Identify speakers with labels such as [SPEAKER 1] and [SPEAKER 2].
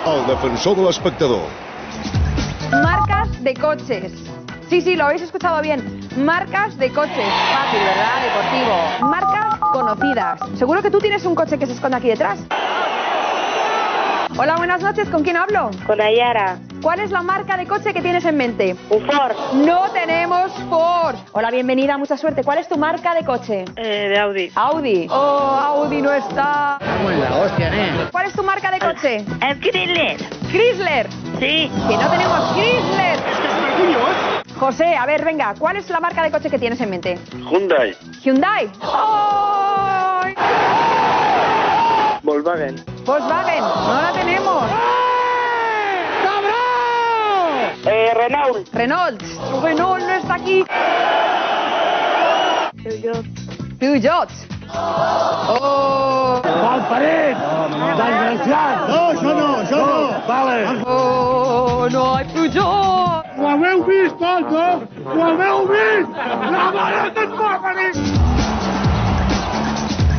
[SPEAKER 1] El defensor de l'espectador.
[SPEAKER 2] Marcas de coches. Sí, sí, lo habéis escuchado bien. Marcas de coches. Fácil, ¿verdad? Deportivo. Marcas conocidas. Seguro que tú tienes un coche que se esconde aquí detrás. Hola, buenas noches. ¿Con quién hablo?
[SPEAKER 3] Con Ayara.
[SPEAKER 2] ¿Cuál es la marca de coche que tienes en mente?
[SPEAKER 3] Un Ford.
[SPEAKER 2] No tenemos Ford. Hola, bienvenida, mucha suerte. ¿Cuál es tu marca de coche?
[SPEAKER 3] De Audi.
[SPEAKER 2] Audi. Oh, Audi no está.
[SPEAKER 4] Vamos en la hostia,
[SPEAKER 2] ¿Cuál es tu marca de coche?
[SPEAKER 3] El Chrysler.
[SPEAKER 2] Chrysler.
[SPEAKER 3] Sí.
[SPEAKER 2] Que no tenemos Chrysler. José, a ver, venga, ¿cuál es la marca de coche que tienes en mente?
[SPEAKER 5] Hyundai.
[SPEAKER 2] Hyundai. ¡Ay!
[SPEAKER 5] Volkswagen.
[SPEAKER 2] Volkswagen, no la tenemos.
[SPEAKER 5] Renault.
[SPEAKER 2] Renault. Renault no está aquí.
[SPEAKER 3] Peugeot.
[SPEAKER 2] Peugeot. Oh.
[SPEAKER 4] ¡Malparit! ¡Desgraciat!
[SPEAKER 6] No, yo no.
[SPEAKER 4] Vale.
[SPEAKER 2] Oh, no hay Peugeot.
[SPEAKER 6] Ho haveu vist, tots, no? Ho haveu vist? La mare que et va venir!